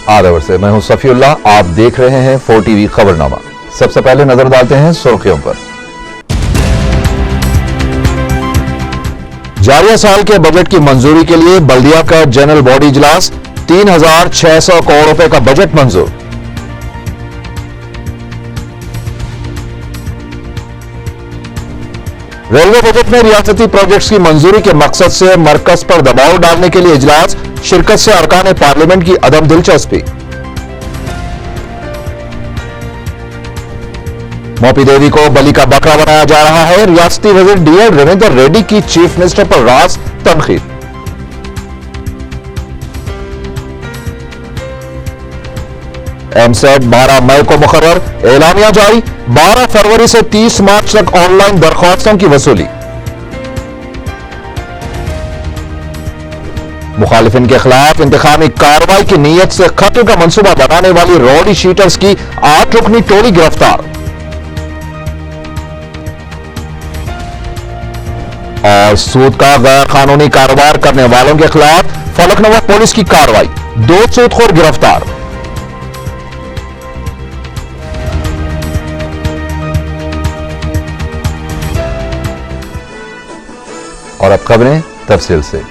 आदावर से मैं हूं सफीउल्लाह, आप देख रहे हैं 4TV खबरनामा। सबसे पहले नजर डालते हैं सुर्खियों पर। जारिया साल के बजट की मंजूरी के लिए बल्दिया का जनरल बॉडी इजलास, 3600 करोड़ रुपए का बजट मंजूर। रेलवे बजट में रियासती प्रोजेक्ट्स की मंजूरी के मकसद से मरकज पर दबाव डालने के लिए इजलास, शिरकत से अरकान पार्लियामेंट की अदम दिलचस्पी। मोपी देवी को बलि का बकरा बनाया जा रहा है, रियासती वजीर डीएल रविंदर रेड्डी की चीफ मिनिस्टर पर रास तनकीद। एमसेट 12 मई को मुकर्रर, एलानिया जारी, 12 फरवरी से 30 मार्च तक ऑनलाइन दरख्वास्तों की वसूली। मुखालिफिन के खिलाफ इंतखामी कार्रवाई की नीयत से कत्ल का मंसूबा बनाने वाली रॉडी शीटर्स की 8 रुकनी टोली गिरफ्तार। और सूद का गैर कानूनी कारोबार करने वालों के खिलाफ फलकनवा पुलिस की कार्रवाई, 2 सूदखोर गिरफ्तार। और अब खबरें तफसील से।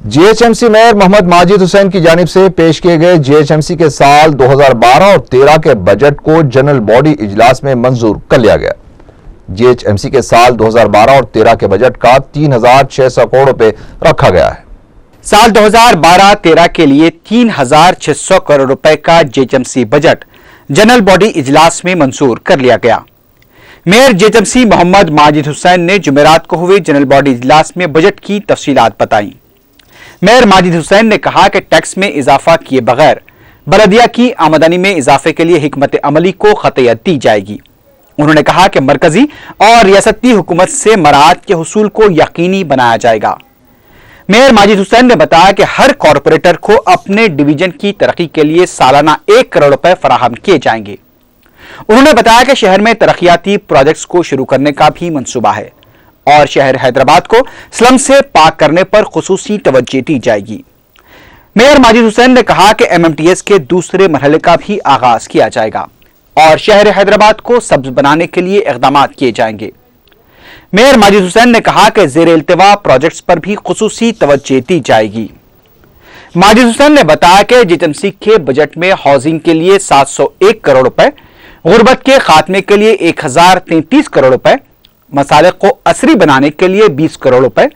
जीएचएमसी मेयर मोहम्मद माजिद हुसैन की जानिब से पेश किए गए जीएचएमसी के साल 2012 और 13 के बजट को जनरल बॉडी इजलास में मंजूर कर लिया गया। जीएचएमसी के साल 2012 और 13 के बजट का 3600 करोड़ रुपए रखा गया है। साल 2012-13 के लिए 3600 करोड़ रुपए का जीएचएमसी बजट जनरल बॉडी इजलास में मंजूर कर लिया गया। मेयर जीएचएमसी मोहम्मद माजिद हुसैन ने जुमेरात को हुए जनरल बॉडी इजलास में बजट की तफसीलात बताई। मेयर माजिद हुसैन ने कहा कि टैक्स में इजाफा किए बगैर बलदिया की आमदनी में इजाफे के लिए हिकमत अमली को खतियत दी जाएगी। उन्होंने कहा कि मरकजी और रियासती हुकूमत से मराहत के हुसूल को यकीनी बनाया जाएगा। मेयर माजिद हुसैन ने बताया कि हर कॉरपोरेटर को अपने डिवीजन की तरक्की के लिए सालाना 1 करोड़ रुपए फराहम किए जाएंगे। उन्होंने बताया कि शहर में तरक्याती प्रोजेक्ट्स को शुरू करने का भी मंसूबा है और शहर हैदराबाद को स्लम से पाक करने पर खुसूसी तवज्जो दी जाएगी। मेयर माजिद हुसैन ने कहा कि एमएमटीएस के दूसरे मरहले का भी आगाज किया जाएगा और शहर हैदराबाद को सब्ज बनाने के लिए इकदाम किए जाएंगे। मेयर माजिद हुसैन ने कहा कि जेर इल्तिवा प्रोजेक्ट्स पर भी खुसूसी तवज्जो दी जाएगी। माजिद हुसैन ने बताया कि जीएचएमसी के बजट में हाउसिंग के लिए 701 करोड़ रुपए, गुर्बत के खात्मे के लिए 1033 करोड़ रुपए, मसाले को असरी बनाने के लिए 20 करोड़ रुपए,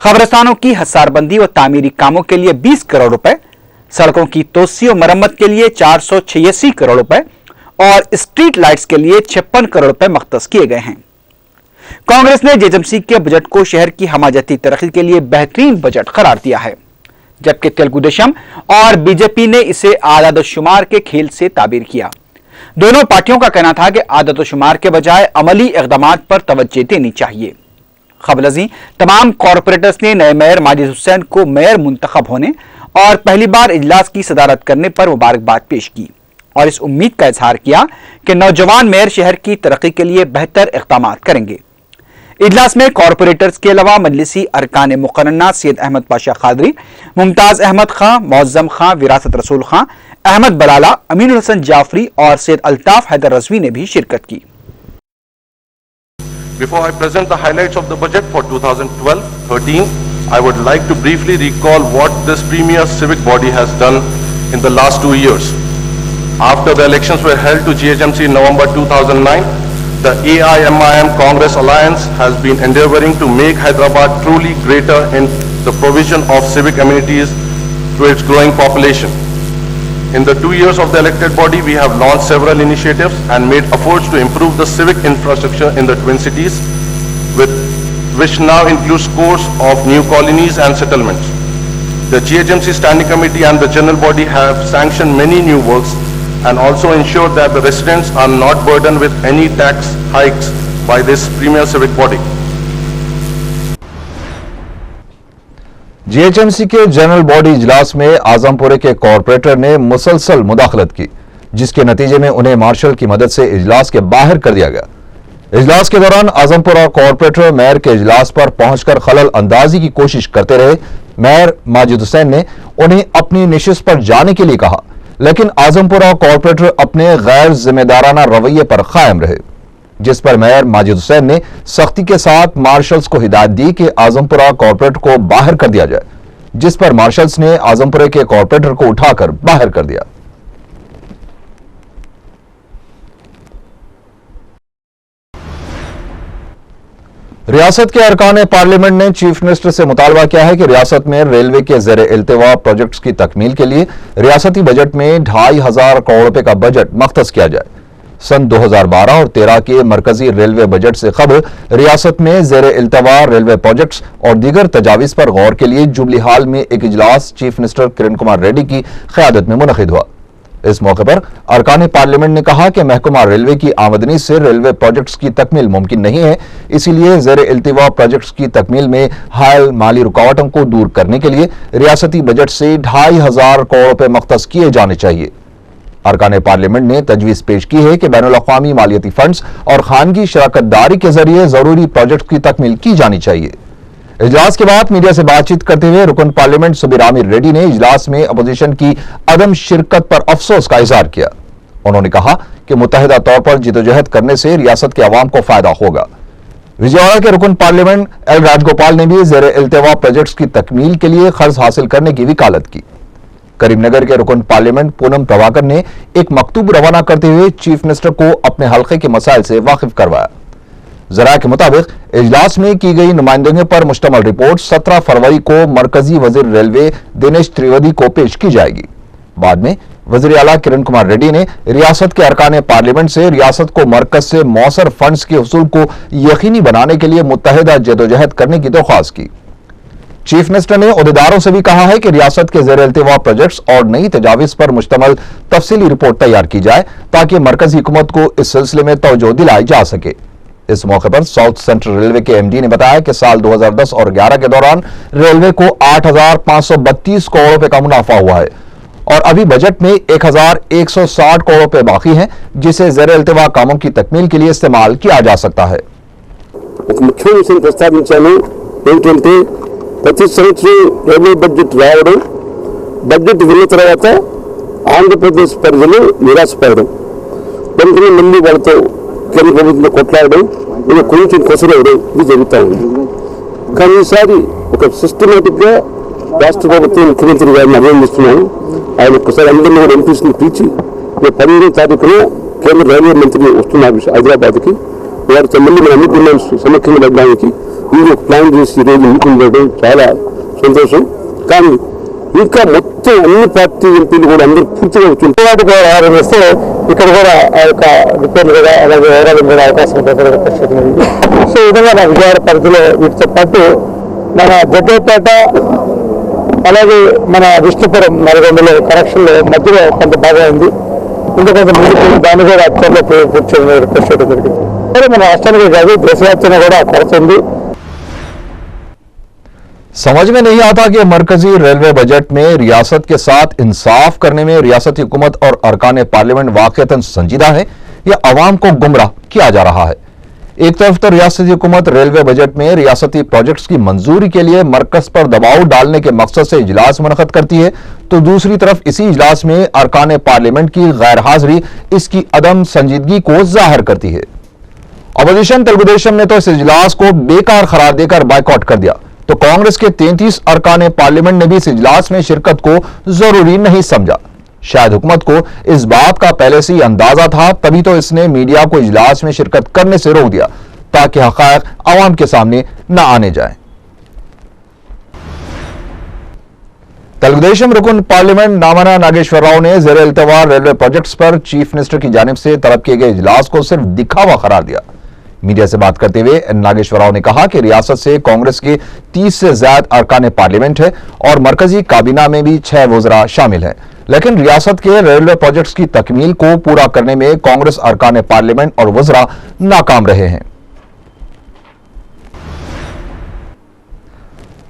खबरस्तानों की हसारबंदी व तामीरी कामों के लिए 20 करोड़ रुपए, सड़कों की तोसी और मरम्मत के लिए 486 करोड़ रुपए और स्ट्रीट लाइट्स के लिए 56 करोड़ रुपए मख्तस किए गए हैं। कांग्रेस ने जीएचएमसी के बजट को शहर की हमाजती तरक्की के लिए बेहतरीन बजट करार दिया है, जबकि तेलुगु देशम और बीजेपी ने इसे आदत-ओ-शुमार के खेल से ताबीर किया। दोनों पार्टियों का कहना था कि आदत-ओ-शुमार के बजाय अमली इक़दामात पर तवज्जो देनी चाहिए। क़ब्ल तमाम कॉरपोरेटर्स ने नए मेयर माजिद हुसैन को मेयर मुंतखब होने और पहली बार इजलास की सदारत करने पर मुबारकबाद पेश की और इस उम्मीद का इजहार किया कि नौजवान मेयर शहर की तरक्की के लिए बेहतर इक़दाम करेंगे। इजलास में कॉरपोरेटर्स के अलावा मजलिसी अरकान मुकर्रना सैयद अहमद पाशा खादरी, मुमताज अहमद खां, मौज़्ज़म खां, विरासत रसूल खां, अहमद बलाला, अमीनुल हसन जाफरी और सैयद अल्ताफ हैदर रज़वी ने भी शिरकत की। Before I present the highlights of the budget for 2012-13, I would like to briefly recall what this premier civic body has done in the last 2 years. After the elections were held to GHMC in November 2009, the AIMIM Congress Alliance has been endeavoring to make Hyderabad truly greater in the provision of civic amenities to its growing population. In the 2 years of the elected body, we have launched several initiatives and made efforts to improve the civic infrastructure in the Twin Cities, which now includes scores of new colonies and settlements. The GHMC Standing Committee and the General Body have sanctioned many new works and also ensured that the residents are not burdened with any tax hikes by this premier civic body. GHMC के general body इजलास में आजमपुरे के corporator ने मुसलसल मुदाखलत की, जिसके नतीजे में उन्हें मार्शल की मदद से इजलास के बाहर कर दिया गया। इजलास के दौरान आजमपुरा कॉर्पोरेटर मेयर के इजलास पर पहुंचकर खलल अंदाजी की कोशिश करते रहे। मेयर माजिद हुसैन ने उन्हें अपनी निशिस्त पर जाने के लिए कहा, लेकिन आजमपुरा कॉर्पोरेटर अपने गैर जिम्मेदाराना रवैये पर कायम रहे, जिस पर मेयर माजिद हुसैन ने सख्ती के साथ मार्शल्स को हिदायत दी कि आजमपुरा कॉर्पोरेटर को बाहर कर दिया जाए, जिस पर मार्शल्स ने आजमपुरे के कॉर्पोरेटर को उठाकर बाहर कर दिया। रियासत के अरकान पार्लियामेंट ने चीफ मिनिस्टर से मुतालबा किया है कि रियासत में रेलवे के ज़ेरे इल्तिवा प्रोजेक्ट्स की तकमील के लिए रियासती बजट में 2,500 करोड़ रुपए का बजट मख्तस किया जाए। सन 2012 और 13 के मरकजी रेलवे बजट से कबल रियासत में ज़ेरे इल्तिवा रेलवे प्रोजेक्ट्स और दीगर तजावीज़ पर गौर के लिए जुबली हाल में एक इजलास चीफ मिनिस्टर किरण कुमार रेड्डी की क़यादत में मुनक़िद हुआ। इस मौके पर अरकान पार्लियामेंट ने कहा कि महकमा रेलवे की आमदनी से रेलवे प्रोजेक्ट्स की तकमील मुमकिन नहीं है, इसीलिए ज़ेरे इल्तिवा प्रोजेक्ट्स की तकमील में हायल माली रुकावटों को दूर करने के लिए रियासती बजट से 2,500 करोड़ रुपए मख्तस किए जाने चाहिए। अरकान पार्लियामेंट ने तजवीज़ पेश की है कि बैनुल-अक़वामी मालियाती फंड्स और खानगी शराकतदारी के जरिए जरूरी प्रोजेक्ट की तकमील की जानी चाहिए। इजलास के बाद मीडिया से बातचीत करते हुए रुकन पार्लियामेंट सुबीर आमिर रेड्डी ने इजलास में अपोजिशन की अदम शिरकत पर अफसोस का इजहार किया। उन्होंने कहा कि मुत्तहिदा तौर पर जिदोजहद करने से रियासत के अवाम को फायदा होगा। विजयवाड़ा के रुकन पार्लियामेंट एल राजगोपाल ने भी ज़ेरे इल्तिवा प्रोजेक्ट्स की तकमील के लिए खर्च हासिल करने की वकालत की। करीमनगर के रुकन पार्लियामेंट पूनम प्रभाकर ने एक मकतूब रवाना करते हुए चीफ मिनिस्टर को अपने हल्के के मसाइल से वाकिफ करवाया। जरा के मुताबिक इजलास में की गई नुमाइंदगी पर मुश्तमल रिपोर्ट 17 फरवरी को मरकजी वजीर रेलवे दिनेश त्रिवेदी को पेश की जाएगी। बाद में वजीर आला किरण कुमार रेड्डी ने रियासत के अरकान पार्लियामेंट से रियासत को मरकज से मौसर फंड्स के हुसूल को यकीनी बनाने के लिए मुत्तहिदा जदोजहद करने की दरख्वास्त की। चीफ मिनिस्टर ने ओहदेदारों से भी कहा है कि रियासत के ज़ेरे इल्तिवा प्रोजेक्ट्स और नई तजावीज़ पर मुश्तमल तफसीली रिपोर्ट तैयार की जाए ताकि मरकजी हुकूमत को इस सिलसिले में तवज्जो दिलाई जा सके। इस मौके पर साउथ सेंट्रल रेलवे के एमडी ने बताया कि साल 2010 और 11 के दौरान रेलवे को 8,532 करोड़ रुपए का मुनाफा हुआ है और अभी बजट में 1,160 करोड़ रुपए बाकी हैं, जिसे ज़ेरे इल्तिवा कामों की तकमील के लिए इस्तेमाल किया जा सकता है। मुख्य विषయం ప్రస్తావించాను ఏంటంటే ప్రతి సంవత్సరం రైల్వే బడ్జెట్ రావడం, బడ్జెట్ విన్న తర్వాత ఆంధ్రప్రదేశ్ ప్రజలు నిరాశపడడం, వెంటనే మళ్ళీ వాళ్ళతో కేంద్ర ప్రభుత్వంతో కొట్లాడడం, ఇది కొంచెం కొసరవడం ఇది జరుగుతూ ఉంది. కానీ ఈసారి ఒక సిస్టమేటిక్గా రాష్ట్ర ప్రభుత్వం ముఖ్యమంత్రి గారిని అభినందిస్తున్నాను. ఆయన ఒకసారి అందరినీ కూడా ఎంపీసీని పిలిచి 12వ తారీఖున కేంద్ర రైల్వే మంత్రి వస్తున్నారు హైదరాబాద్కి, వారితో మళ్ళీ మన అన్ని డిమాండ్స్ సమఖ్యంగా పెట్టడానికి మీరు ఒక ప్లాన్ చేసి ఈరోజు మీటింగ్ చేయడం చాలా సంతోషం. కానీ ఇంకా మొత్తం అన్ని పార్టీ ఎంపీలు కూడా అందరూ పూర్తిగా చుట్టుబాటు వ్యవహారం వేస్తే ఇక్కడ కూడా ఆ యొక్క రిపేర్లు కూడా అలాగే వివరాలు కూడా అవకాశం ఉంది. సో ఈ విధంగా నా విజయవాడ పరిధిలో వీటితో పాటు మన జగ్గపేట అలాగే మన విష్ణుపురం నల్గొండలో కనెక్షన్లో మధ్యలో కొంత బాగా ఉంది. ఇంకా కొంత ముందుకు దాన్ని కూడా అత్యంత పూర్తి చేయడం రిక్వెస్ట్ చేయడం జరిగింది. మన రాష్ట్రానికి కాదు దేశవ్యాప్తంగా కూడా కొరత ఉంది. समझ में नहीं आता कि मरकजी रेलवे बजट में रियासत के साथ इंसाफ करने में रियासती हुकूमत और अरकान पार्लियामेंट वाकईतन संजीदा है या अवाम को गुमराह किया जा रहा है। एक तरफ तो रियासती हुकूमत रेलवे बजट में रियासती प्रोजेक्ट्स की मंजूरी के लिए मरकज पर दबाव डालने के मकसद से इजलास मुनक़द करती है, तो दूसरी तरफ इसी इजलास में अरकान पार्लियामेंट की गैर हाजिरी इसकी अदम संजीदगी को जाहिर करती है। अपोजिशन तेलुगुदेशम ने तो इस इजलास को बेकार करार देकर बायकॉट कर दिया, तो कांग्रेस के 33 अरकान पार्लियामेंट ने भी इस इजलास में शिरकत को जरूरी नहीं समझा। शायद हुकूमत को इस बात का पहले से ही अंदाजा था, तभी तो इसने मीडिया को इजलास में शिरकत करने से रोक दिया ताकि हक़ाइक़ अवाम के सामने न आने जाए। तेलुगुदेशम रुकन पार्लियामेंट नामना नागेश्वर राव ने ज़ेरे इल्तिवा रेलवे प्रोजेक्ट्स पर चीफ मिनिस्टर की जानिब से तलब किए गए इजलास को सिर्फ दिखावा करार दिया। मीडिया से बात करते हुए नागेश्वर राव ने कहा कि रियासत से कांग्रेस के 30 से ज्यादा अरकान पार्लियामेंट है और मरकजी काबीना में भी 6 वज़रा शामिल हैं, लेकिन रियासत के रेलवे प्रोजेक्ट्स की तकमील को पूरा करने में कांग्रेस अरकान पार्लियामेंट और वज़रा नाकाम रहे हैं।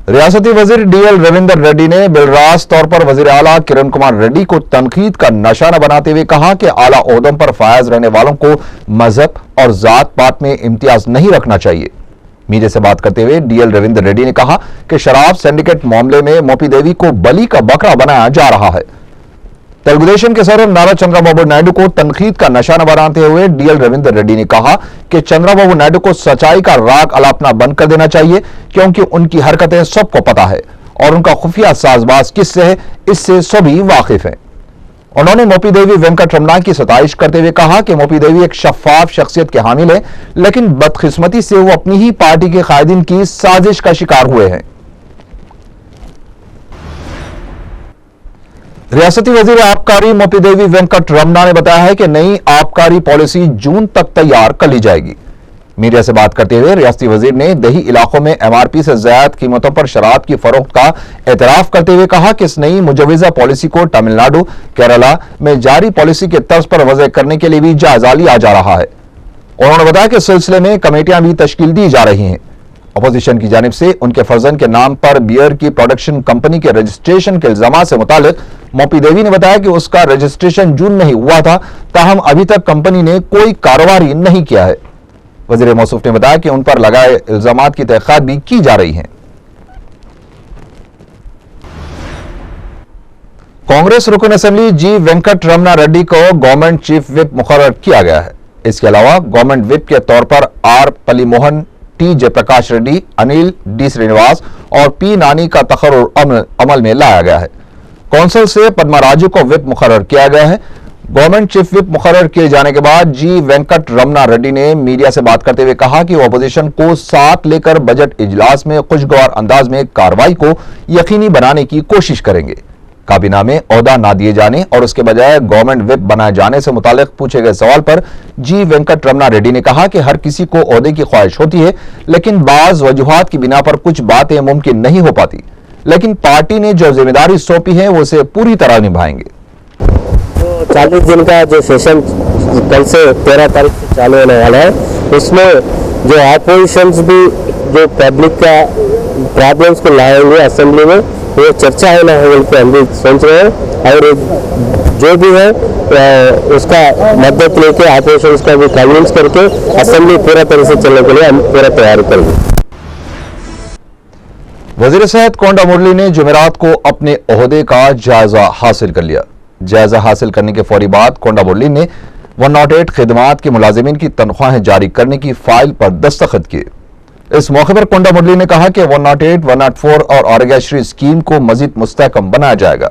रियासती वजीर डीएल रविंदर रेड्डी ने बिलराज तौर पर वजीर आला किरण कुमार रेड्डी को तनकीद का निशाना बनाते हुए कहा कि आला ओहदों पर फायज रहने वालों को मजहब और जात पात में इम्तियाज नहीं रखना चाहिए। मीडिया से बात करते हुए डीएल रविंदर रेड्डी ने कहा कि शराब सिंडिकेट मामले में मोपी देवी को बलि का बकरा बनाया जा रहा है। तेलुगुदेशम के सदर नारा चंद्रबाबू नायडू को तनकीद का निशाना बनाते हुए डीएल रविंदर रेड्डी ने कहा कि चंद्रबाबू नायडू को सच्चाई का राग अलापना बंद कर देना चाहिए, क्योंकि उनकी हरकतें सबको पता है और उनका खुफिया साजबाज किससे है इससे सभी वाकिफ हैं। उन्होंने मोपी देवी वेंकट रमना की सताइश करते हुए कहा कि मोपी देवी एक शफाफ शख्सियत के हामिल है, लेकिन बदकिस्मती से वो अपनी ही पार्टी के कायदीन की साजिश का शिकार हुए हैं। रियासती वजीर आबकारी मोपी देवी वेंकट रमना ने बताया है कि नई आबकारी पॉलिसी जून तक तैयार कर ली जाएगी। मीडिया से बात करते हुए रियासती वजीर ने दही इलाकों में एमआरपी से ज्यादा कीमतों पर शराब की फरोख्त का एतराफ करते हुए कहा कि इस नई मुजवजा पॉलिसी को तमिलनाडु, केरला में जारी पॉलिसी के तर्ज पर वज़े करने के लिए भी जायजा लिया जा रहा है। उन्होंने बताया कि इस सिलसिले में कमेटियां भी तश्कील दी जा रही हैं। अपोजिशन की जानिब से उनके फर्जन के नाम पर बियर की प्रोडक्शन कंपनी के रजिस्ट्रेशन के इल्जाम से मुतालिक मोपी देवी ने बताया कि उसका रजिस्ट्रेशन जून में ही हुआ था, ताहम अभी तक कंपनी ने कोई कार्रवाई नहीं किया है। वजीर मौसूफ ने बताया कि उन पर लगाए इल्जामात की तहकीकात भी की जा रही है। कांग्रेस रुकन असेंबली जी वेंकट रमना रेड्डी को गवर्नमेंट चीफ विप मुकर्रर किया गया है। इसके अलावा गवर्नमेंट विप के तौर पर R Palimohan, T Jayaprakash Reddy, Anil D Srinivas और पी नानी का तकर्रुर अमल में लाया गया है। कौंसिल से पद्मा राजू को विप मुकर्रर किया गया है। गवर्नमेंट चीफ विप मुकर्रर किए जाने के बाद जी वेंकट रमना रेड्डी ने मीडिया से बात करते हुए कहा कि वो अपोजिशन को साथ लेकर बजट इजलास में खुशगवार अंदाज में कार्रवाई को यकीनी बनाने की कोशिश करेंगे। काबीना में ओहदा ना दिए जाने और उसके बजाय गवर्नमेंट विप बनाए जाने से मुतालिक पूछे गए सवाल पर जी वेंकट रमना रेड्डी ने कहा कि हर किसी को ओहदे की ख्वाहिश होती है, लेकिन बाज वजूहात की बिना पर कुछ बातें मुमकिन नहीं हो पाती, लेकिन पार्टी ने जो जिम्मेदारी सौंपी है वो उसे पूरी तरह निभाएंगे। 40 दिन का जो सेशन कल से 13 तारीख से चालू होने वाला है, उसमें जो ऑपोजिशंस भी जो पब्लिक का प्रॉब्लम्स को लाएंगे असेंबली में, वो चर्चा होना है बोल के हम भी सोच रहे हैं। और जो भी है उसका मदद लेके ऑपोजिशंस का भी कन्विंस करके असेंबली पूरा तरह से चलने के लिए हम पूरा तैयारी करेंगे। वजीर सेहत कोंडा मुरली ने जुमेरात को अपने ओहदे का जायजा हासिल कर लिया। जायजा हासिल करने के फौरी बाद कोंडा मुरली ने 108 खिदमात के मुलाजिमीन की तनख्वाहें जारी करने की फाइल पर दस्तखत किए। इस मौके पर कोंडा मुरली ने कहा कि 108, 104 और आरोग्यश्री स्कीम को मजीद मुस्तहकम बनाया जाएगा।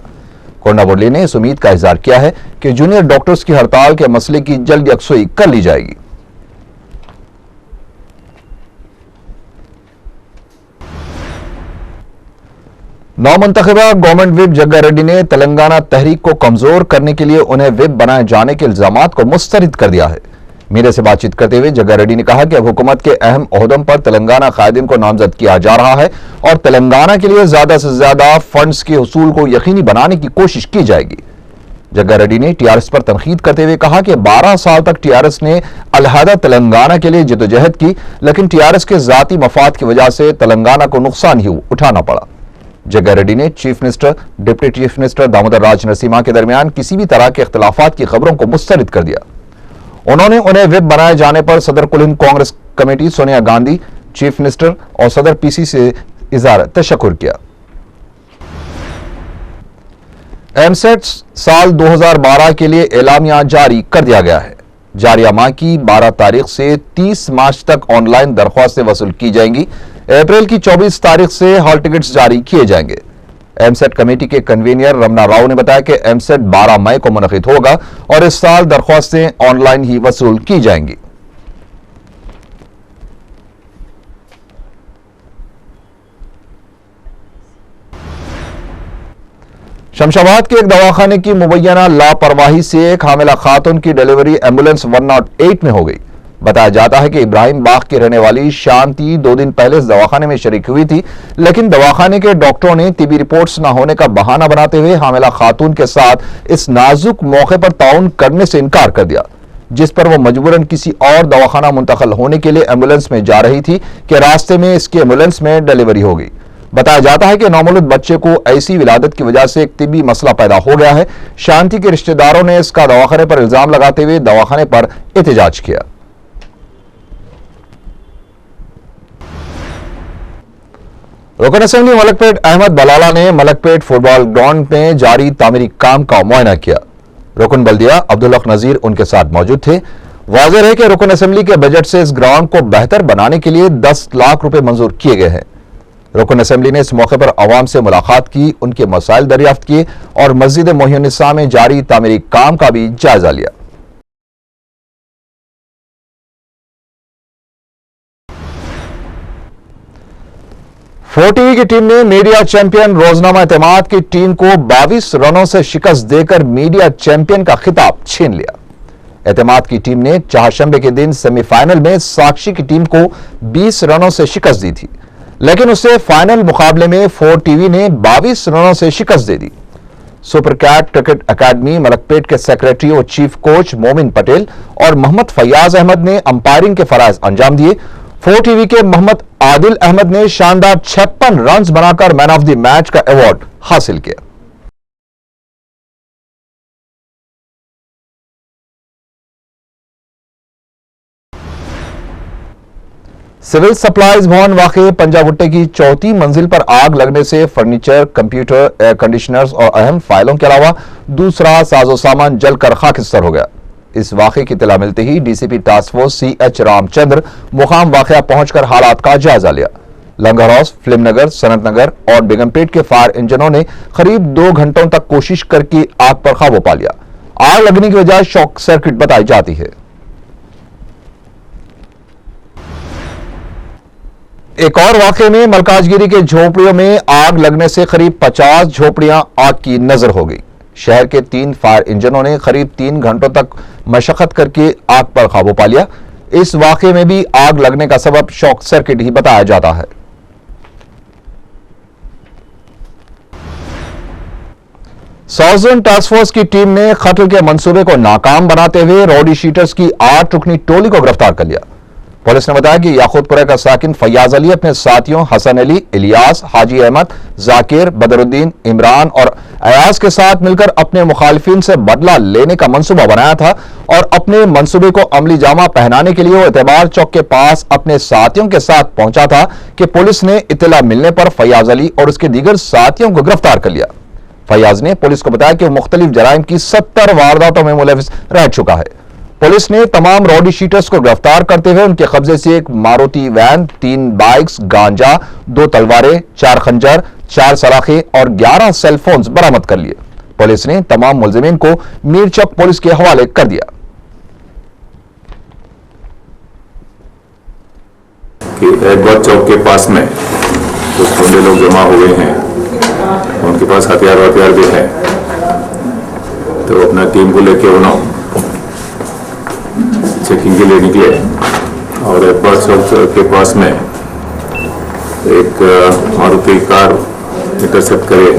कोंडा मुरली ने इस उम्मीद का इजहार किया है कि जूनियर डॉक्टर्स की हड़ताल के मसले की जल्द यकसुई कर ली जाएगी। नौमंतखबा गवर्नमेंट विप जग्गा रेड्डी ने तेलंगाना तहरीक को कमजोर करने के लिए उन्हें विप बनाए जाने के इल्जामात को मुस्तरद कर दिया है। मीडिया से बातचीत करते हुए जग्गा रेड्डी ने कहा कि अब हुकूमत के अहम ओहदों पर तेलंगाना कायदीन को नामजद किया जा रहा है और तेलंगाना के लिए ज्यादा से ज्यादा फंड्स के हुसूल को यकीनी बनाने की कोशिश की जाएगी। जग्गा रेड्डी ने टीआरएस पर तनकीद करते हुए कहा कि 12 साल तक टीआरएस ने अलहदा तेलंगाना के लिए जदोजहद की, लेकिन टीआरएस के जाती मफाद की वजह से तेलंगाना को नुकसान ही उठाना पड़ा। जग्गा रेड्डी ने chief minister, deputy chief minister Damodar Raj Narasimha के दरमियान किसी भी तरह के इख्तिलाफात की खबरों को मुस्तरद कर दिया। उन्होंने उन्हें विप बनाए जाने पर सदर कुल Hind Congress committee Sonia Gandhi, chief minister और सदर पीसी से इज़हार तशक्कुर किया। एमसेट साल 2012 के लिए एलामिया जारी कर दिया गया है। जारिया माह की 12 तारीख से 30 मार्च तक ऑनलाइन दरख्वास्तें वसूल की जाएंगी। अप्रैल की 24 तारीख से हॉल टिकट्स जारी किए जाएंगे। एमसेट कमेटी के कन्वीनर रमना राव ने बताया कि एमसेट 12 मई को मुनक़िद होगा और इस साल दरख्वास्तें ऑनलाइन ही वसूल की जाएंगी। शमशाबाद के एक दवाखाने की मुबैना लापरवाही से एक हामिला खातून की डिलीवरी एम्बुलेंस 108 में हो गई। बताया जाता है कि इब्राहिम बाग की रहने वाली शांति 2 दिन पहले इस दवाखाने में शरीक हुई थी, लेकिन दवाखाने के डॉक्टरों ने तिबी रिपोर्ट्स न होने का बहाना बनाते हुए हामिला खातून के साथ इस नाजुक मौके पर ताउन करने से इनकार कर दिया, जिस पर वो मजबूरन किसी और दवाखाना मुंतकिल होने के लिए एम्बुलेंस में जा रही थी कि रास्ते में इसकी एम्बुलेंस में डिलीवरी हो गई। बताया जाता है कि नौमौलूद बच्चे को ऐसी विलादत की वजह से एक तिब्बी मसला पैदा हो गया है। शांति के रिश्तेदारों ने इसका दवाखाने पर इल्जाम लगाते हुए दवाखाने पर एहतजाज किया। रुकन असेंबली मलकपेट अहमद बलाला ने मलकपेट फुटबॉल ग्राउंड में जारी तामीरी काम का मुआयना किया। रुकन बल्दिया अब्दुल हक नजीर उनके साथ मौजूद थे। वाज़ेह है कि रुकन असेंबली के बजट से इस ग्राउंड को बेहतर बनाने के लिए 10 लाख रुपए मंजूर किए गए हैं। रुकन असेंबली ने इस मौके पर आवाम से मुलाकात की, उनके मसाइल दरियाफ्त किए और मस्जिद मोहिउन्निसा में जारी तामीरी काम का भी जायजा लिया। फोर टीवी की टीम ने मीडिया चैंपियन रोजनामा एतमाद की टीम को 22 रनों से शिकस्त देकर मीडिया चैंपियन का खिताब छीन लिया। एतमाद की टीम ने चारशंबे के दिन सेमीफाइनल में साक्षी की टीम को 20 रनों से शिकस्त दी थी, लेकिन उसे फाइनल मुकाबले में फोर टीवी ने 22 रनों से शिकस्त दे दी। सुपर कैट क्रिकेट अकादमी मलकपेट के सेक्रेटरी और चीफ कोच मोमिन पटेल और मोहम्मद फयाज अहमद ने अंपायरिंग के फराइज अंजाम दिए। फोर टीवी के मोहम्मद आदिल अहमद ने शानदार 56 रन बनाकर मैन ऑफ द मैच का अवार्ड हासिल किया। सिविल सप्लाईज भवन वाक़े पंजागुट्टे की चौथी मंजिल पर आग लगने से फर्नीचर, कंप्यूटर, एयर कंडीशनर्स और अहम फाइलों के अलावा दूसरा साजो सामान जलकर खाकिस्तर हो गया। इस वाक़े की इत्तला मिलते ही DCP task force CH Ramachandra मुकाम वाक़या पहुंचकर हालात का जायजा लिया। लंगर हाउस, फिल्म नगर, सनत नगर और बेगमपेट के फायर इंजनों ने करीब 2 घंटों तक कोशिश करके आग पर काबू पा लिया। आग लगने की वजह शॉर्ट सर्किट बताई जाती है। एक और वाक़े में मलकाजगिरी के झोपड़ियों में आग लगने से करीब 50 झोपड़ियां आग की नजर हो गई। शहर के 3 फायर इंजनों ने करीब 3 घंटों तक मशक्कत करके आग पर काबू पा लिया। इस वाक़े में भी आग लगने का सबब शॉर्ट सर्किट ही बताया जाता है। साउथर्न टास्क फोर्स की टीम ने कत्ल के मंसूबे को नाकाम बनाते हुए रॉडी शीटर्स की 8 रुकनी टोली को गिरफ्तार कर लिया। पुलिस ने बताया कि याकूतपुरा का साकिन फयाज अली अपने साथियों हसन अली, इलियास, हाजी अहमद, जाकिर, बदरुद्दीन, इमरान और अयाज के साथ मिलकर अपने मुखालिफिन से बदला लेने का मंसूबा बनाया था और अपने मंसूबे को अमली जामा पहनाने के लिए वो एतबार चौक के पास अपने साथियों के साथ पहुंचा था कि पुलिस ने इत्तला मिलने पर फयाज अली और उसके दीगर साथियों को गिरफ्तार कर लिया। फयाज ने पुलिस को बताया कि वो मुख्तलिफ जराइम की 70 वारदातों में मुलविस रह चुका है। पुलिस ने तमाम रॉडी शीटर्स को गिरफ्तार करते हुए उनके कब्जे से एक मारुति वैन, 3 बाइक्स, गांजा, 2 तलवारें, 4 खंजर, 4 सलाखें और 11 सेलफोन्स बरामद कर लिए। पुलिस ने तमाम मुलजिमीन को मीरचक पुलिस के हवाले कर दिया। कि एडवर्ड चौक के पास में कुछ गुंडे लोग जमा हुए हैं, उनके पास हथियार भी है, तो अपना टीम को लेके उन्होंने चेकिंग के लिए निकले और एडवर्ड चौक के पास में एक मारुति कार इंटरसेप्ट करे।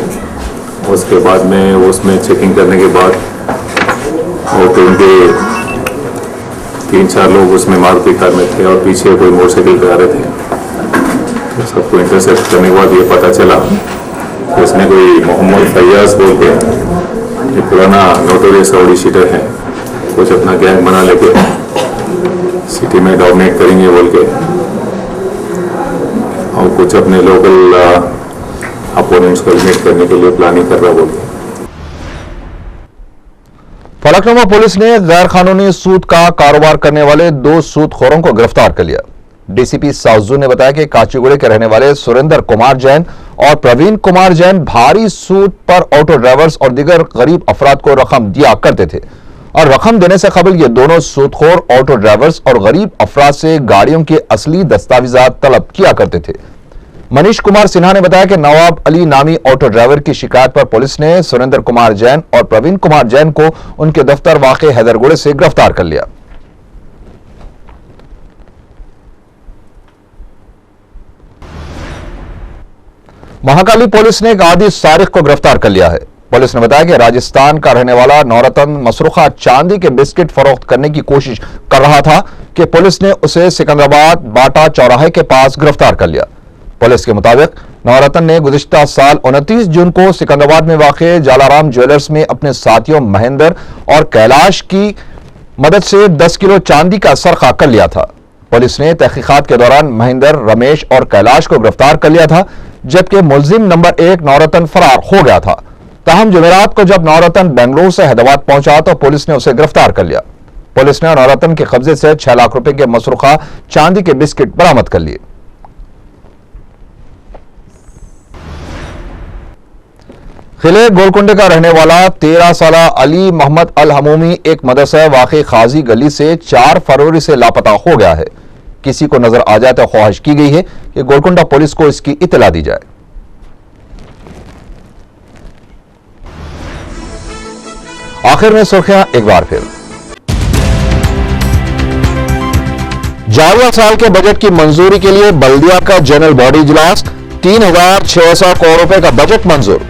उसके बाद में उसमें चेकिंग करने के बाद वो टीम के 3-4 लोग उसमें मारुति कार में थे और पीछे कोई मोटरसाइकिल पे आ रहे थे। तो सबको इंटरसेप्ट करने के बाद ये पता चला कि इसमें कोई मोहम्मद फयाज बोल के एक पुराना नोटोरियस रॉडी शीटर है, कुछ अपना गैंग बना लेके सिटी में डोमिनेट करेंगे बोल के और कुछ अपने लोकल अपोनेंट्स को एलिमिनेट करने के लिए प्लानिंग कर रहा बोल के। फलकनुमा पुलिस ने गैर कानूनी सूद का कारोबार करने वाले 2 सूदखोरों को गिरफ्तार कर लिया। डीसीपी साउथ ने बताया कि काचीगुड़े के रहने वाले सुरेंद्र कुमार जैन और प्रवीण कुमार जैन भारी सूद पर ऑटो ड्राइवर्स और दीगर गरीब अफराद को रकम दिया करते थे और रकम देने से कबल ये दोनों सूदखोर ऑटो ड्राइवर्स और गरीब अफराद से गाड़ियों के असली दस्तावेजात तलब किया करते थे। मनीष कुमार सिन्हा ने बताया कि नवाब अली नामी ऑटो ड्राइवर की शिकायत पर पुलिस ने सुरेंद्र कुमार जैन और प्रवीण कुमार जैन को उनके दफ्तर वाक़े हैदरगुड़े से गिरफ्तार कर लिया। महाकाली पुलिस ने एक आदि सारिक को गिरफ्तार कर लिया है। पुलिस ने बताया कि राजस्थान का रहने वाला नौरतन मसरूखा चांदी के बिस्किट फरोख्त करने की कोशिश कर रहा था कि पुलिस ने उसे सिकंदराबाद बाटा चौराहे के पास गिरफ्तार कर लिया। पुलिस के मुताबिक नवरत्न ने गुज़िश्ता साल 29 जून को सिकंदराबाद में वाक़े जलाराम ज्वेलर्स में अपने साथियों महेंद्र और कैलाश की मदद से 10 किलो चांदी का सरखा कर लिया था। पुलिस ने तहकीकात के दौरान महेंद्र, रमेश और कैलाश को गिरफ्तार कर लिया था, जबकि मुलजिम नंबर 1 नवरत्न फरार हो गया था। ताहम जुमेरात को जब नवरत्न बेंगलुरु से हैदराबाद पहुंचा तो पुलिस ने उसे गिरफ्तार कर लिया। पुलिस ने नवरत्न के कब्जे से 6 लाख रुपए के मसरूखा चांदी के बिस्किट बरामद कर लिए। खिले गोलकुंडे का रहने वाला 13 साला अली मोहम्मद अल हमूमी एक मदरसा वाक़ई खाजी गली से 4 फरवरी से लापता हो गया है। किसी को नजर आ जाए तो ख्वाहिश की गई है कि गोलकुंडा पुलिस को इसकी इत्तला दी जाए। आखिर में सुर्खियां एक बार फिर। जारिया साल के बजट की मंजूरी के लिए बल्दिया का जनरल बॉडी इजलास, 3600 करोड़ रुपए का बजट मंजूर।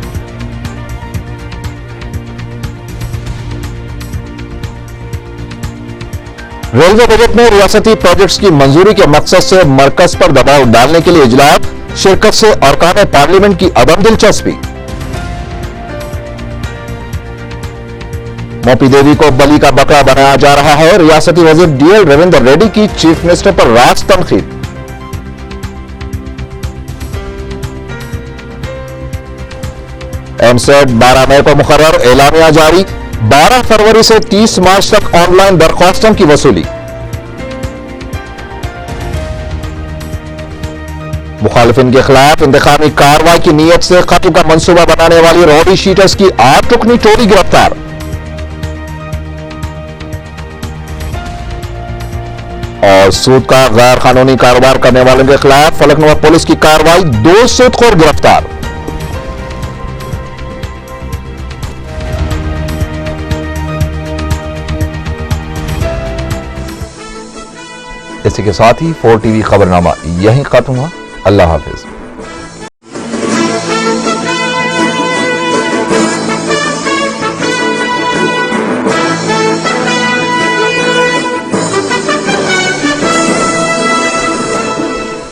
रेलवे बजट में रियासती प्रोजेक्ट्स की मंजूरी के मकसद से मरकज पर दबाव डालने के लिए इजलास, शिरकत से अरकान पार्लियामेंट की अदम दिलचस्पी। मोपी देवी को बलि का बकरा बनाया जा रहा है, रियासती वजीर डीएल रविंद्र रेड्डी की चीफ मिनिस्टर पर राज तनकीद। एमसेट 12 मई को मुकर्रर, एलामिया जारी। 12 फरवरी से 30 मार्च तक ऑनलाइन दरख्वास्तों की वसूली। मुखालिफिन के खिलाफ इंतकामी कार्रवाई की नीयत से कत्ल का मंसूबा बनाने वाली रॉडी शीटर्स की 8 रुकनी टोली गिरफ्तार। और सूद का गैर कानूनी कारोबार करने वालों के खिलाफ फलकनुमा पुलिस की कार्रवाई, 2 सूदखोर गिरफ्तार। इसी के साथ ही 4 टीवी खबरनामा यहीं खत्म हुआ। अल्लाह हाफिज।